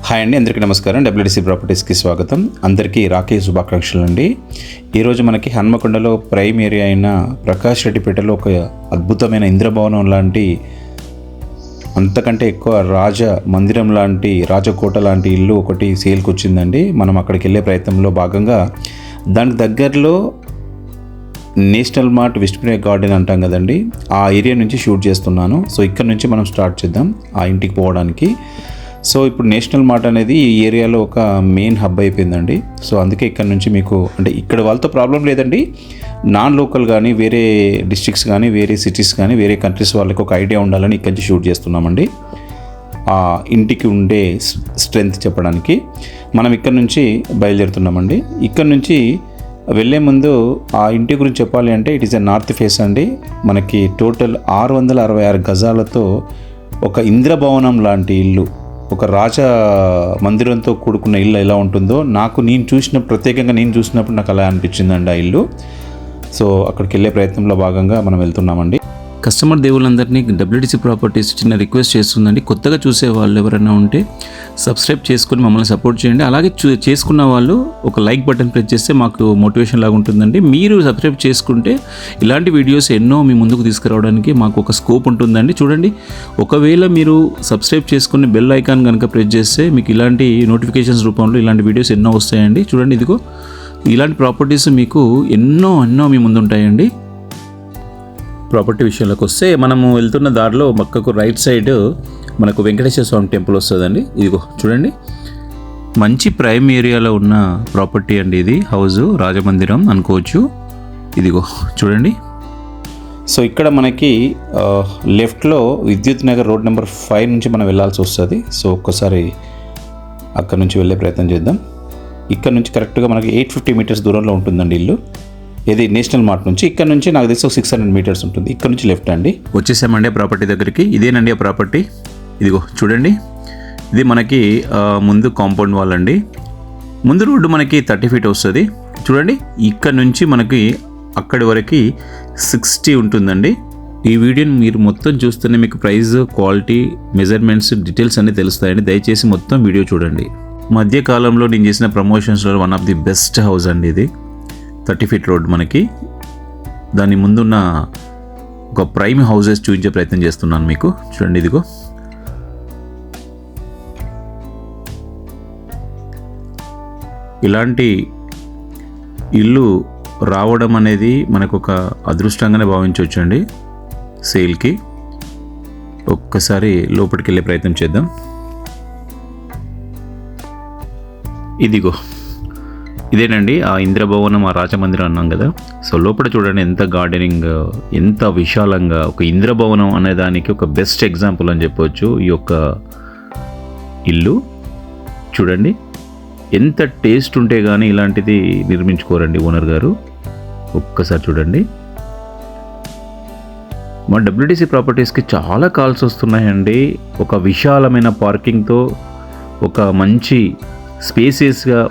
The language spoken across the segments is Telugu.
హాయ్ అండి, అందరికీ నమస్కారం. డబ్ల్యూడిసి ప్రాపర్టీస్కి స్వాగతం. అందరికీ రాఖీ శుభాకాంక్షలు అండి. ఈరోజు మనకి హన్మకొండలో ప్రైమ్ ఏరియా అయిన ప్రకాష్ రెడ్డిపేటలో ఒక అద్భుతమైన ఇంద్రభవనం లాంటి, అంతకంటే ఎక్కువ రాజ మందిరం లాంటి, రాజకోట లాంటి ఇల్లు ఒకటి సేల్కి వచ్చిందండి. మనం అక్కడికి వెళ్ళే ప్రయత్నంలో భాగంగా దానికి దగ్గరలో నేషనల్ మార్ట్ విస్టమియా గార్డెన్ అంటాం కదండి, ఆ ఏరియా నుంచి షూట్ చేస్తున్నాను. సో ఇక్కడ నుంచి మనం స్టార్ట్ చేద్దాం ఆ ఇంటికి పోవడానికి. సో ఇప్పుడు నేషనల్ మార్ట్ అనేది ఈ ఏరియాలో ఒక మెయిన్ హబ్ అయిపోయిందండి. సో అందుకే ఇక్కడ నుంచి మీకు, అంటే ఇక్కడ వాళ్ళతో ప్రాబ్లం లేదండి, నాన్ లోకల్ కానీ, వేరే డిస్ట్రిక్ట్స్ కానీ, వేరే సిటీస్ కానీ, వేరే కంట్రీస్ వాళ్ళకి ఒక ఐడియా ఉండాలని ఇక్కడి నుంచి షూట్ చేస్తున్నామండి. ఆ ఇంటికి ఉండే స్ట్రెంగ్త్ చెప్పడానికి మనం ఇక్కడ నుంచి బయలుదేరుతున్నామండి. ఇక్కడ నుంచి వెళ్ళే ముందు ఆ ఇంటి గురించి చెప్పాలి అంటే, it is a north face అండి. మనకి టోటల్ 666 గజాలతో ఒక ఇంద్రభవనం లాంటి ఇల్లు, ఒక రాజ మందిరంతో కూడుకున్న ఇల్లు ఎలా ఉంటుందో ప్రత్యేకంగా నేను చూసినప్పుడు నాకు అలా అనిపించిందండి ఆ ఇల్లు. సో అక్కడికి వెళ్ళే ప్రయత్నంలో భాగంగా మనం వెళ్తున్నామండి. కస్టమర్ దేవుళ్ళందరినీ డబ్ల్యూడిసి ప్రాపర్టీస్ చిన్న రిక్వెస్ట్ చేస్తుందండి. కొత్తగా చూసే వాళ్ళు ఎవరైనా ఉంటే సబ్స్క్రైబ్ చేసుకుని మమ్మల్ని సపోర్ట్ చేయండి. అలాగే చేసుకున్న వాళ్ళు ఒక లైక్ బటన్ ప్రెస్ చేస్తే మాకు మోటివేషన్ లాగా ఉంటుందండి. మీరు సబ్స్క్రైబ్ చేసుకుంటే ఇలాంటి వీడియోస్ ఎన్నో మీ ముందుకు తీసుకురావడానికి మాకు ఒక స్కోప్ ఉంటుందండి. చూడండి, ఒకవేళ మీరు సబ్స్క్రైబ్ చేసుకుని బెల్ ఐకాన్ కనుక ప్రెస్ చేస్తే మీకు ఇలాంటి నోటిఫికేషన్స్ రూపంలో ఇలాంటి వీడియోస్ ఎన్నో వస్తాయండి. చూడండి, ఇదిగో ఇలాంటి ప్రాపర్టీస్ మీకు ఎన్నో మీ ముందు ఉంటాయండి. ప్రాపర్టీ విషయంలోకి వస్తే, మనము వెళ్తున్న దారిలో పక్కకు రైట్ సైడ్ మనకు వెంకటేశ్వర స్వామి టెంపుల్ వస్తుందండి. ఇదిగో చూడండి, మంచి ప్రైమ్ ఏరియాలో ఉన్న ప్రాపర్టీ అండి ఇది. హౌస్ రాజమందిరం అనుకోవచ్చు. ఇదిగో చూడండి. సో ఇక్కడ మనకి లెఫ్ట్లో విద్యుత్ నగర్ రోడ్ నెంబర్ 5 నుంచి మనం వెళ్ళాల్సి వస్తుంది. సో ఒక్కసారి అక్కడ నుంచి వెళ్ళే ప్రయత్నం చేద్దాం. ఇక్కడ నుంచి కరెక్ట్గా మనకి 850 మీటర్స్ దూరంలో ఉంటుందండి ఇల్లు. ఇది నేషనల్ మార్ట్ నుంచి. ఇక్కడ నుంచి నాకు తెలిసి 600 మీటర్స్ ఉంటుంది. ఇక్కడ నుంచి లెఫ్ట్ అండి. వచ్చేసామండి ఆ ప్రాపర్టీ దగ్గరికి. ఇదేనండి ఆ ప్రాపర్టీ. ఇదిగో చూడండి, ఇది మనకి ముందు కాంపౌండ్ వాల్ అండి. ముందు రోడ్డు మనకి 30 ఫీట్ వస్తుంది. చూడండి, ఇక్కడ నుంచి మనకి అక్కడి వరకు 60 ఉంటుందండి. ఈ వీడియోని మీరు మొత్తం చూస్తేనే మీకు ప్రైస్, క్వాలిటీ, మెజర్మెంట్స్, డీటెయిల్స్ అన్నీ తెలుస్తాయండి. దయచేసి మొత్తం వీడియో చూడండి. మధ్యకాలంలో నేను చేసిన ప్రమోషన్స్లో one of the best house అండి ఇది. 30 ఫీట్ రోడ్ మనకి. దాని ముందున్న ఒక ప్రైమ్ హౌసెస్ చూపించే ప్రయత్నం చేస్తున్నాను మీకు. చూడండి, ఇదిగో ఇలాంటి ఇల్లు రావడం అనేది మనకు ఒక అదృష్టంగానే భావించవచ్చు అండి సేల్కి. ఒక్కసారి లోపలికి వెళ్ళే ప్రయత్నం చేద్దాం. ఇదిగో ఇదేనండి ఆ ఇంద్రభవనం, ఆ రాజమందిరం అన్నాం కదా. సో లోపల చూడండి ఎంత గార్డెనింగ్, ఎంత విశాలంగా. ఒక ఇంద్రభవనం అనే దానికి ఒక బెస్ట్ ఎగ్జాంపుల్ అని చెప్పవచ్చు ఈ యొక్క ఇల్లు. చూడండి, ఎంత టేస్ట్ ఉంటే కానీ ఇలాంటిది నిర్మించుకోరండి ఓనర్ గారు. ఒక్కసారి చూడండి. మా డబ్ల్యూడిసి ప్రాపర్టీస్కి చాలా కాల్స్ వస్తున్నాయండి. ఒక విశాలమైన పార్కింగ్తో, ఒక మంచి స్పేసియస్గా,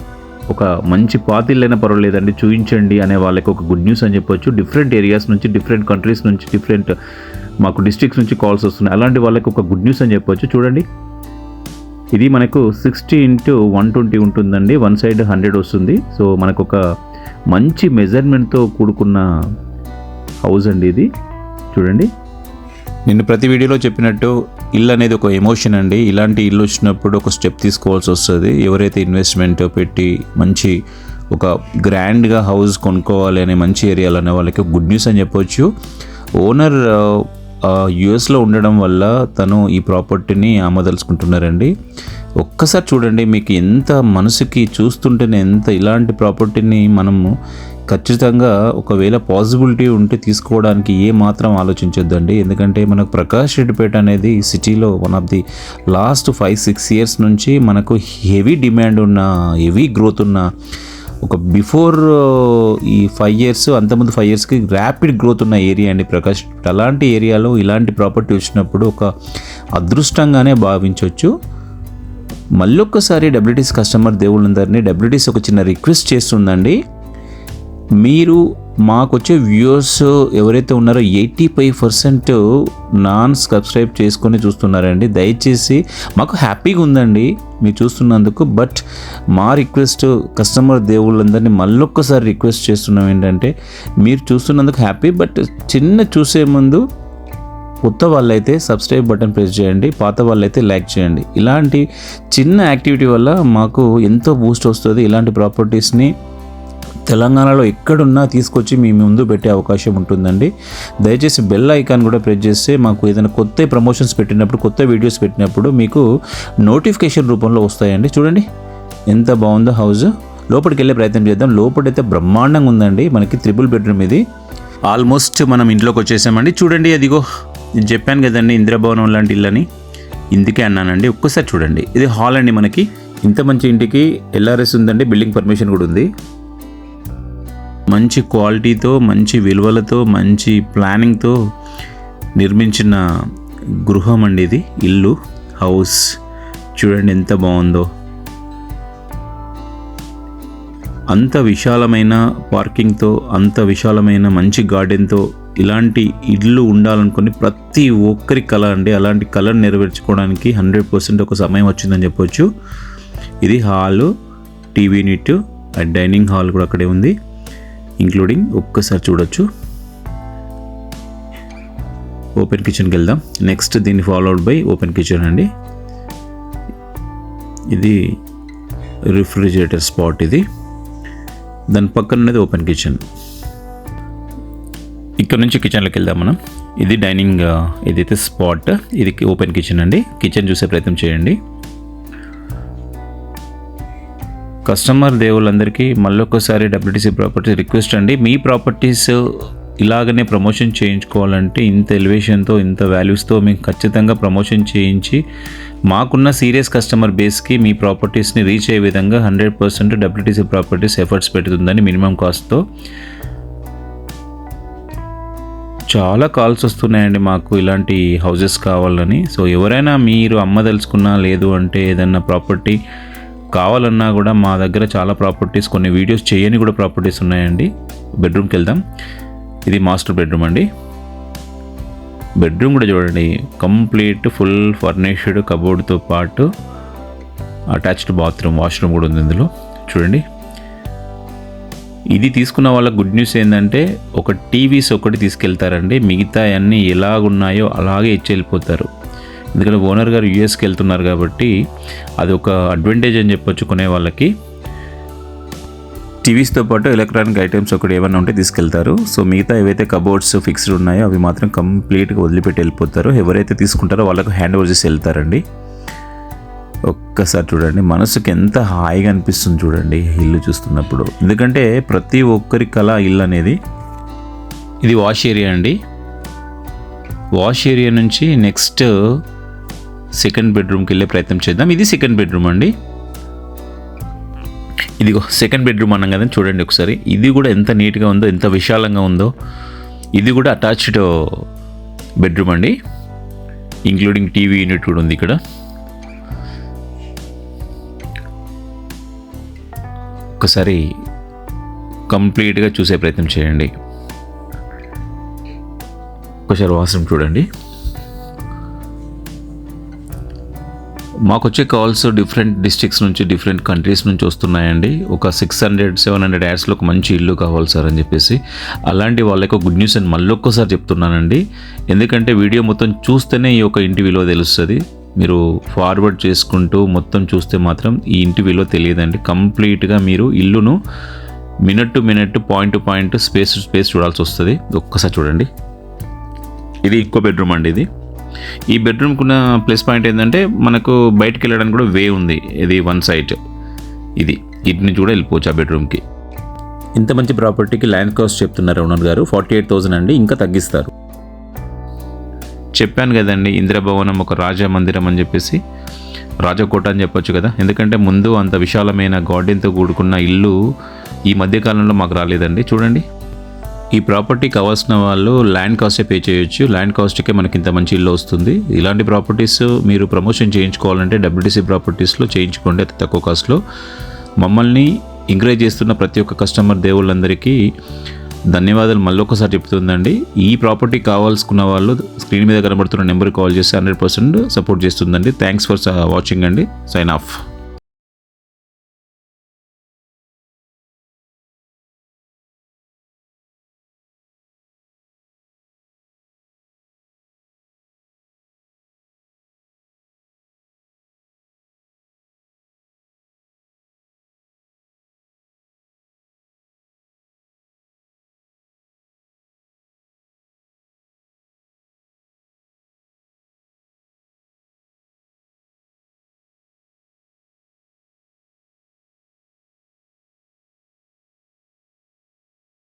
ఒక మంచి పాతిళ్ళైనా పర్వాలేదండి చూపించండి అనే వాళ్ళకి ఒక గుడ్ న్యూస్ అని చెప్పొచ్చు. డిఫరెంట్ ఏరియాస్ నుంచి, డిఫరెంట్ కంట్రీస్ నుంచి, డిఫరెంట్ మాకు డిస్ట్రిక్ట్స్ నుంచి కాల్స్ వస్తున్నాయి. అలాంటి వాళ్ళకి ఒక గుడ్ న్యూస్ అని చెప్పొచ్చు. చూడండి, ఇది మనకు 60x120 ఉంటుందండి. వన్ సైడ్ 100 వస్తుంది. సో మనకు ఒక మంచి మెజర్మెంట్తో కూడుకున్న హౌస్ అండి ఇది. చూడండి, నేను ప్రతి వీడియోలో చెప్పినట్టు ఇల్లు అనేది ఒక ఎమోషన్ అండి. ఇలాంటి ఇల్లు వచ్చినప్పుడు ఒక స్టెప్ తీసుకోవాల్సి వస్తుంది. ఎవరైతే ఇన్వెస్ట్మెంట్ పెట్టి మంచి ఒక గ్రాండ్గా హౌస్ కొనుక్కోవాలి అనే మంచి ఏరియాలో అనే వాళ్ళకి గుడ్ న్యూస్ అని చెప్పవచ్చు. ఓనర్ యుఎస్లో ఉండడం వల్ల తను ఈ ప్రాపర్టీని ఆమదలుచుకుంటున్నారండి. ఒక్కసారి చూడండి, మీకు ఎంత మనసుకి చూస్తుంటేనే ఎంత ఇలాంటి ప్రాపర్టీని మనము ఖచ్చితంగా ఒకవేళ పాసిబిలిటీ ఉంటే తీసుకోవడానికి ఏ మాత్రం ఆలోచించొద్దండి. ఎందుకంటే మనకు ప్రకాష్ రెడ్డిపేట అనేది సిటీలో one of the last 5-6 years నుంచి మనకు హెవీ డిమాండ్ ఉన్న, హెవీ గ్రోత్ ఉన్న, ఒక బిఫోర్ ఈ 5 ఇయర్స్, అంతకుముందు 5 ఇయర్స్కి ర్యాపిడ్ గ్రోత్ ఉన్న ఏరియా అండి ప్రకాష్. అలాంటి ఏరియాలో ఇలాంటి ప్రాపర్టీ వచ్చినప్పుడు ఒక అదృష్టంగానే భావించవచ్చు. మళ్ళొక్కసారి డబ్ల్యూడిసి కస్టమర్ దేవుళ్ళందరినీ డబ్ల్యూడిసి ఒక చిన్న రిక్వెస్ట్ చేస్తుందండి. మీరు మాకు వచ్చే వ్యూవర్స్ ఎవరైతే ఉన్నారో 85% నాన్ సబ్స్క్రైబ్ చేసుకొని చూస్తున్నారండి. దయచేసి మాకు హ్యాపీగా ఉందండి మీరు చూస్తున్నందుకు. బట్ మా రిక్వెస్ట్ కస్టమర్ దేవుళ్ళందరినీ మళ్ళొక్కసారి రిక్వెస్ట్ చేస్తున్నాం ఏంటంటే, మీరు చూస్తున్నందుకు హ్యాపీ, బట్ చిన్న చూసే ముందు కొత్త వాళ్ళైతే సబ్స్క్రైబ్ బటన్ ప్రెస్ చేయండి, పాత వాళ్ళైతే లైక్ చేయండి. ఇలాంటి చిన్న యాక్టివిటీ వల్ల మాకు ఎంతో బూస్ట్ వస్తుంది. ఇలాంటి ప్రాపర్టీస్ని తెలంగాణలో ఎక్కడున్నా తీసుకొచ్చి మీ ముందు పెట్టే అవకాశం ఉంటుందండి. దయచేసి బెల్ ఐకాన్ కూడా ప్రెస్ చేస్తే మాకు ఏదైనా కొత్త ప్రమోషన్స్ పెట్టినప్పుడు, కొత్త వీడియోస్ పెట్టినప్పుడు మీకు నోటిఫికేషన్ రూపంలో వస్తాయండి. చూడండి ఎంత బాగుందో హౌస్. లోపలికి వెళ్ళే ప్రయత్నం చేద్దాం. లోపలైతే బ్రహ్మాండంగా ఉందండి. మనకి 3 బెడ్రూమ్ ఇది. ఆల్మోస్ట్ మనం ఇంట్లోకి వచ్చేసామండి. చూడండి అదిగో, నేను చెప్పాను కదండి ఇంద్రభవనం లాంటి ఇల్లని, ఇందుకే అన్నానండి. ఒక్కసారి చూడండి, ఇది హాల్ అండి. మనకి ఇంత మంచి ఇంటికి LRS ఉందండి, బిల్డింగ్ పర్మిషన్ కూడా ఉంది. మంచి క్వాలిటీతో, మంచి విలువలతో, మంచి ప్లానింగ్తో నిర్మించిన గృహం అండి ఇది, ఇల్లు, హౌస్. చూడండి ఎంత బాగుందో. అంత విశాలమైన పార్కింగ్తో, అంత విశాలమైన మంచి గార్డెన్తో ఇలాంటి ఇల్లు ఉండాలనుకుని ప్రతి ఒక్కరి కళ అండి. అలాంటి కళను నెరవేర్చుకోవడానికి 100% ఒక సమయం వచ్చిందని చెప్పొచ్చు. ఇది hall, TV unit, dining hall కూడా అక్కడే ఉంది, ఇంక్లూడింగ్. ఒక్కసారి చూడొచ్చు. ఓపెన్ కిచెన్కి వెళ్దాం. నెక్స్ట్ దీన్ని ఫాలోడ్ బై ఓపెన్ కిచెన్ అండి. ఇది రిఫ్రిజిరేటర్ స్పాట్. ఇది దాని పక్కన ఉన్నది ఓపెన్ కిచెన్. ఇక్కడ నుంచి కిచెన్లోకి వెళ్దాం మనం. ఇది డైనింగ్ ఏదైతే స్పాట్, ఇది ఓపెన్ కిచెన్ అండి. కిచెన్ చూసే ప్రయత్నం చేయండి. కస్టమర్ దేవుళ్ళందరికీ మళ్ళొక్కసారి WTC ప్రాపర్టీస్ రిక్వెస్ట్ అండి. మీ ప్రాపర్టీస్ ఇలాగనే ప్రమోషన్ చేయించుకోవాలంటే ఇంత ఎలివేషన్తో, ఇంత వాల్యూస్తో మీకు ఖచ్చితంగా ప్రమోషన్ చేయించి మాకున్న సీరియస్ కస్టమర్ బేస్కి మీ ప్రాపర్టీస్ని రీచ్ అయ్యే విధంగా 100% WTC ప్రాపర్టీస్ ఎఫర్ట్స్ పెడుతుందని మినిమం కాస్ట్తో. చాలా కాల్స్ వస్తున్నాయండి మాకు ఇలాంటి హౌజెస్ కావాలని. సో ఎవరైనా మీరు అమ్మదలుచుకున్నా, లేదు అంటే ఏదన్నా ప్రాపర్టీ కావాలన్నా కూడా మా దగ్గర చాలా ప్రాపర్టీస్, కొన్ని వీడియోస్ చేయని కూడా ప్రాపర్టీస్ ఉన్నాయండి. బెడ్రూమ్కి వెళ్దాం. ఇది మాస్టర్ బెడ్రూమ్ అండి. బెడ్రూమ్ కూడా చూడండి, కంప్లీట్ ఫుల్ ఫర్నిష్డ్ కబోర్డ్తో పాటు అటాచ్డ్ బాత్రూమ్, వాష్రూమ్ కూడా ఉంది ఇందులో. చూడండి, ఇది తీసుకున్న వాళ్ళ గుడ్ న్యూస్ ఏంటంటే ఒక టీవీస్ ఒకటి తీసుకెళ్తారండి, మిగతా అన్నీ ఎలాగున్నాయో అలాగే ఇచ్చి వెళ్ళిపోతారు. ఎందుకంటే ఓనర్ గారు యూఎస్కి వెళ్తున్నారు కాబట్టి అది ఒక అడ్వాంటేజ్ అని చెప్పొచ్చు కొనే వాళ్ళకి. టీవీస్తో పాటు ఎలక్ట్రానిక్ ఐటమ్స్ ఒకటి ఏమైనా ఉంటే తీసుకెళ్తారు. సో మిగతా ఏవైతే కబోర్డ్స్ ఫిక్స్డ్ ఉన్నాయో అవి మాత్రం కంప్లీట్గా వదిలిపెట్టి వెళ్ళిపోతారు. ఎవరైతే తీసుకుంటారో వాళ్ళకు హ్యాండ్ ఓవర్ చేసి వెళ్తారండి. ఒక్కసారి చూడండి, మనసుకి ఎంత హాయిగా అనిపిస్తుంది చూడండి ఇల్లు చూస్తున్నప్పుడు. ఎందుకంటే ప్రతి ఒక్కరి కళ ఇల్లు అనేది. ఇది వాష్ ఏరియా అండి. వాష్ ఏరియా నుంచి నెక్స్ట్ సెకండ్ బెడ్రూమ్కి వెళ్ళే ప్రయత్నం చేద్దాం. ఇది సెకండ్ బెడ్రూమ్ అండి. ఇదిగో సెకండ్ బెడ్రూమ్ అన్నాం కదా, చూడండి ఒకసారి. ఇది కూడా ఎంత నీట్గా ఉందో, ఎంత విశాలంగా ఉందో. ఇది కూడా అటాచ్డ్ బెడ్రూమ్ అండి, ఇంక్లూడింగ్ టీవీ యూనిట్ కూడా ఉంది ఇక్కడ. ఒకసారి కంప్లీట్గా చూసే ప్రయత్నం చేయండి. ఒకసారి వాష్రూమ్ చూడండి. మాకు వచ్చే కాల్స్ డిఫరెంట్ డిస్ట్రిక్ట్స్ నుంచి, డిఫరెంట్ కంట్రీస్ నుంచి వస్తున్నాయండి. ఒక 600-700 యాడ్స్లో ఒక మంచి ఇల్లు కావాలి సార్ అని చెప్పేసి. అలాంటి వాళ్ళకి గుడ్ న్యూస్ అని మళ్ళీ ఒక్కసారి చెప్తున్నానండి. ఎందుకంటే వీడియో మొత్తం చూస్తేనే ఈ యొక్క ఇంటి విలువ తెలుస్తుంది. మీరు ఫార్వర్డ్ చేసుకుంటూ మొత్తం చూస్తే మాత్రం ఈ ఇంటి విలువ తెలియదండి. కంప్లీట్గా మీరు ఇల్లును minute to minute, point to point, space to space చూడాల్సి వస్తుంది. ఒక్కసారి చూడండి. ఇది ఇంకో బెడ్రూమ్ అండి. ఇది ఈ బెడ్రూమ్కి ఉన్న ప్లస్ పాయింట్ ఏంటంటే మనకు బయటకు వెళ్ళడానికి కూడా వే ఉంది. ఇది వన్ సైడ్, ఇది ఇటు నుంచి కూడా వెళ్ళిపోవచ్చు ఆ బెడ్రూమ్కి. ఇంత మంచి ప్రాపర్టీకి ల్యాండ్ కాస్ట్ చెప్తున్నారు ఓనర్ గారు 48,000 అండి. ఇంకా తగ్గిస్తారు. చెప్పాను కదండి, ఇంద్రభవనం ఒక రాజా మందిరం అని చెప్పేసి, రాజకోట అని చెప్పొచ్చు కదా. ఎందుకంటే ముందు అంత విశాలమైన గార్డెన్తో కూడుకున్న ఇల్లు ఈ మధ్యకాలంలో మాకు రాలేదండి. చూడండి, ఈ ప్రాపర్టీ కావాల్సిన వాళ్ళు ల్యాండ్ కాస్టే పే చేయొచ్చు. ల్యాండ్ కాస్ట్కే మనకి ఇంత మంచి ఇల్లు వస్తుంది. ఇలాంటి ప్రాపర్టీస్ మీరు ప్రమోషన్ చేయించుకోవాలంటే WTC ప్రాపర్టీస్లో చేయించుకోండి, అతి తక్కువ కాస్ట్లో. మమ్మల్ని ఎంకరేజ్ చేస్తున్న ప్రతి ఒక్క కస్టమర్ దేవుళ్ళందరికీ ధన్యవాదాలు మళ్ళీ ఒకసారి చెప్తుందండి. ఈ ప్రాపర్టీ కావాల్సుకున్న వాళ్ళు స్క్రీన్ మీద కనబడుతున్న నెంబర్కి కాల్ చేస్తే 100% సపోర్ట్ చేస్తుందండి. థ్యాంక్స్ ఫర్ వాచింగ్ అండి. Sign of.